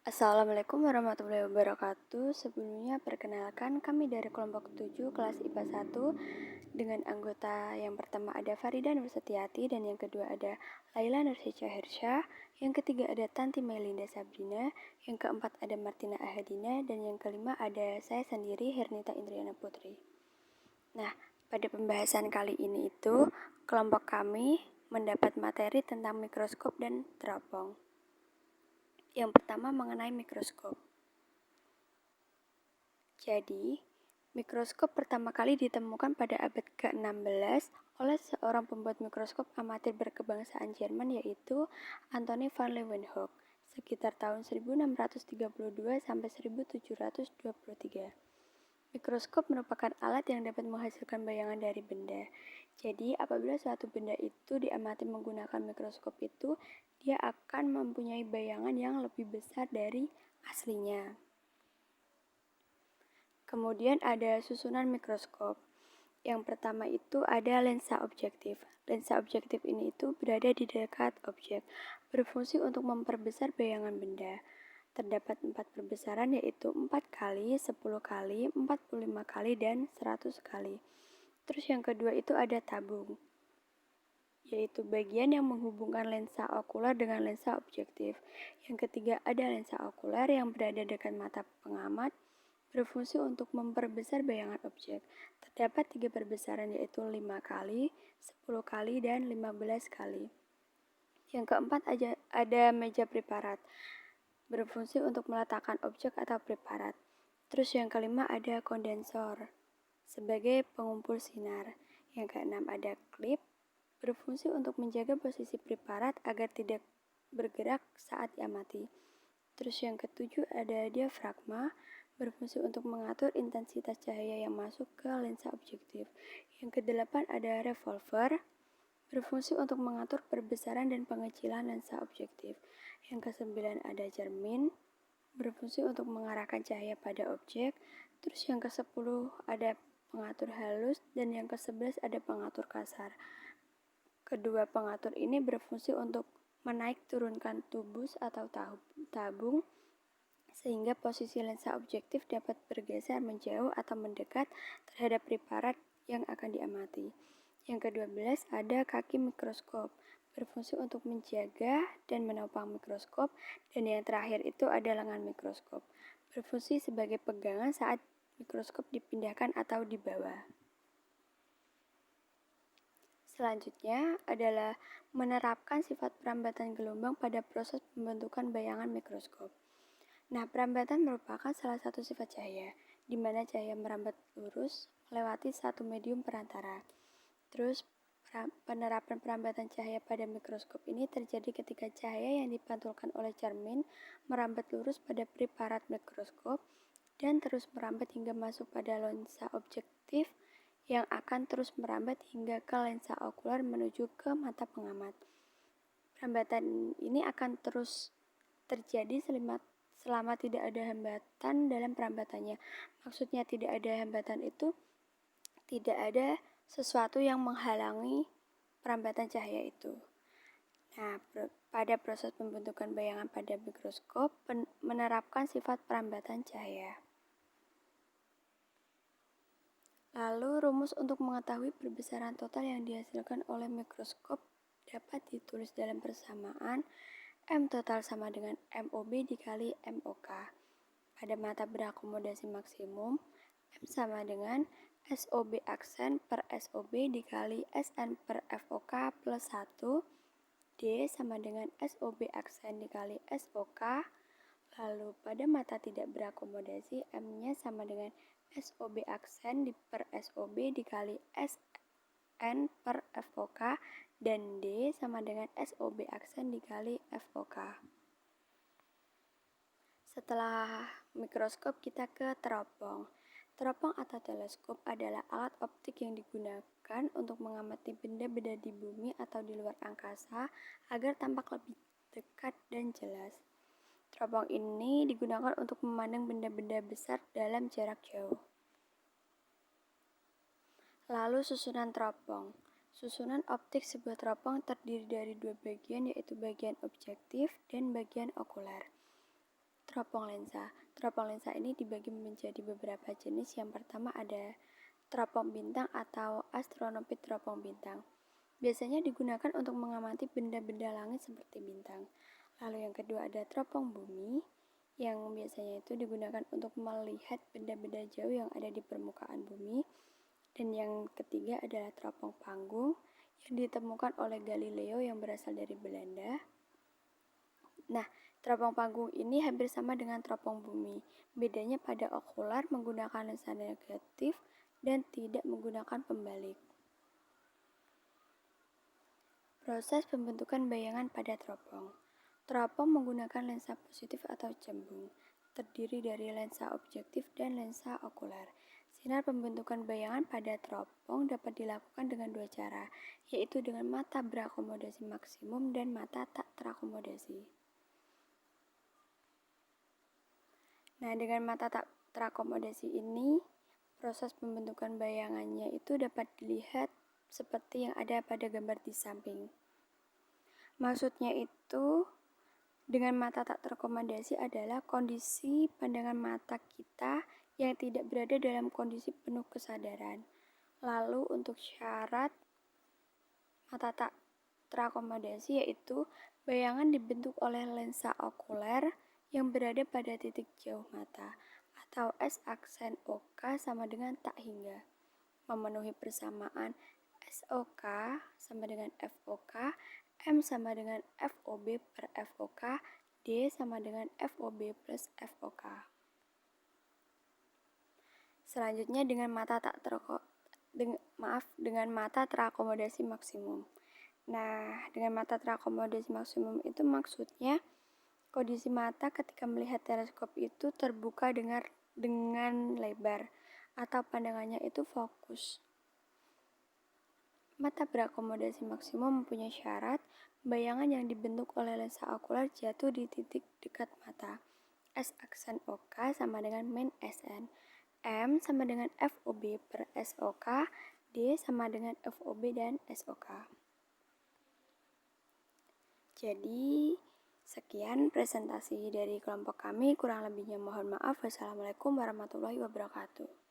Assalamualaikum warahmatullahi wabarakatuh. Sebelumnya perkenalkan kami dari kelompok 7 kelas IPA 1 dengan anggota yang pertama ada Farida Nur Setiati dan yang kedua ada Laila Nursyica Hersyah, yang ketiga ada Tanti Melinda Sabrina, yang keempat ada Martina Ahadina, dan yang kelima ada saya sendiri Hernita Indriana Putri. Nah, pada pembahasan kali ini kelompok kami mendapat materi tentang mikroskop dan teropong. Yang pertama mengenai mikroskop. Jadi, mikroskop pertama kali ditemukan pada abad ke-16 oleh seorang pembuat mikroskop amatir berkebangsaan Jerman yaitu Anthony van Leeuwenhoek sekitar tahun 1632 sampai 1723. Mikroskop merupakan alat yang dapat menghasilkan bayangan dari benda. Jadi, apabila suatu benda itu diamati menggunakan mikroskop dia akan mempunyai bayangan yang lebih besar dari aslinya. Kemudian ada susunan mikroskop. Yang pertama ada lensa objektif. Lensa objektif ini berada di dekat objek, berfungsi untuk memperbesar bayangan benda. Terdapat 4 perbesaran yaitu 4 kali, 10 kali, 45 kali, dan 100 kali. Terus yang kedua ada tabung, yaitu bagian yang menghubungkan lensa okuler dengan lensa objektif. Yang ketiga ada lensa okuler yang berada dekat mata pengamat, berfungsi untuk memperbesar bayangan objek. Terdapat 3 perbesaran yaitu 5 kali, 10 kali, dan 15 kali. Yang keempat ada meja preparat, berfungsi untuk meletakkan objek atau preparat. Terus yang kelima ada kondensor, sebagai pengumpul sinar. Yang keenam ada klip, berfungsi untuk menjaga posisi preparat agar tidak bergerak saat diamati. Terus yang ketujuh ada diafragma, berfungsi untuk mengatur intensitas cahaya yang masuk ke lensa objektif. Yang kedelapan ada revolver, berfungsi untuk mengatur perbesaran dan pengecilan lensa objektif. Yang kesembilan ada cermin, berfungsi untuk mengarahkan cahaya pada objek. Terus yang ke-10 ada pengatur halus dan yang ke-11 ada pengatur kasar. Kedua pengatur ini berfungsi untuk menaik turunkan tubus atau tabung sehingga posisi lensa objektif dapat bergeser menjauh atau mendekat terhadap preparat yang akan diamati. Yang ke-12 ada kaki mikroskop, berfungsi untuk menjaga dan menopang mikroskop, dan yang terakhir ada lengan mikroskop, berfungsi sebagai pegangan saat mikroskop dipindahkan atau dibawa. Selanjutnya adalah menerapkan sifat perambatan gelombang pada proses pembentukan bayangan mikroskop. Nah, perambatan merupakan salah satu sifat cahaya, di mana cahaya merambat lurus melewati satu medium perantara. Terus, penerapan perambatan cahaya pada mikroskop ini terjadi ketika cahaya yang dipantulkan oleh cermin merambat lurus pada preparat mikroskop dan terus merambat hingga masuk pada lensa objektif yang akan terus merambat hingga ke lensa okuler menuju ke mata pengamat. Perambatan ini akan terus terjadi selama tidak ada hambatan dalam perambatannya. Maksudnya tidak ada hambatan tidak ada sesuatu yang menghalangi perambatan cahaya itu. Nah, pada proses pembentukan bayangan pada mikroskop menerapkan sifat perambatan cahaya. Lalu rumus untuk mengetahui perbesaran total yang dihasilkan oleh mikroskop dapat ditulis dalam persamaan M total sama dengan MOB dikali MOK. Pada mata berakomodasi maksimum, M sama dengan SOB aksen per SOB dikali SN per FOK plus 1. D sama dengan SOB aksen dikali SOK. Lalu pada mata tidak berakomodasi, M-nya sama dengan SOB aksen per SOB dikali SN per FOK, dan D sama dengan SOB aksen dikali FOK. Setelah mikroskop kita ke teropong. Teropong atau teleskop adalah alat optik yang digunakan untuk mengamati benda-benda di bumi atau di luar angkasa agar tampak lebih dekat dan jelas. Teropong ini digunakan untuk memandang benda-benda besar dalam jarak jauh. Lalu susunan teropong. Susunan optik sebuah teropong terdiri dari 2 bagian, yaitu bagian objektif dan bagian okuler. teropong lensa. Teropong lensa ini dibagi menjadi beberapa jenis. Yang pertama ada teropong bintang atau astronopi teropong bintang. Biasanya digunakan untuk mengamati benda-benda langit seperti bintang. Lalu yang kedua ada teropong bumi, yang biasanya itu digunakan untuk melihat benda-benda jauh yang ada di permukaan bumi. Dan yang ketiga adalah teropong panggung, yang ditemukan oleh Galileo yang berasal dari Belanda. Nah, teropong panggung ini hampir sama dengan teropong bumi. Bedanya pada okular menggunakan lensa negatif dan tidak menggunakan pembalik. Proses pembentukan bayangan pada teropong. Teropong menggunakan lensa positif atau cembung, terdiri dari lensa objektif dan lensa okular. Sinar pembentukan bayangan pada teropong dapat dilakukan dengan dua cara, yaitu dengan mata berakomodasi maksimum dan mata tak terakomodasi. Nah, dengan mata tak terakomodasi ini, proses pembentukan bayangannya itu dapat dilihat seperti yang ada pada gambar di samping. Maksudnya itu, dengan mata tak terakomodasi adalah kondisi pandangan mata kita yang tidak berada dalam kondisi penuh kesadaran. Lalu untuk syarat mata tak terakomodasi yaitu bayangan dibentuk oleh lensa okuler yang berada pada titik jauh mata atau S aksen OK sama dengan tak hingga, memenuhi persamaan SOK sama dengan FOK, M sama dengan FOB per FOK, D sama dengan FOB plus FOK. Selanjutnya dengan mata terakomodasi maksimum. Nah, dengan mata terakomodasi maksimum itu maksudnya kondisi mata ketika melihat teleskop itu terbuka dengan lebar atau pandangannya itu fokus. Mata berakomodasi maksimum mempunyai syarat bayangan yang dibentuk oleh lensa okular jatuh di titik dekat mata. S aksen OK sama dengan min SN. M sama dengan FOB per SOK. D sama dengan FOB dan SOK. Jadi, sekian presentasi dari kelompok kami. Kurang lebihnya mohon maaf. Wassalamualaikum warahmatullahi wabarakatuh.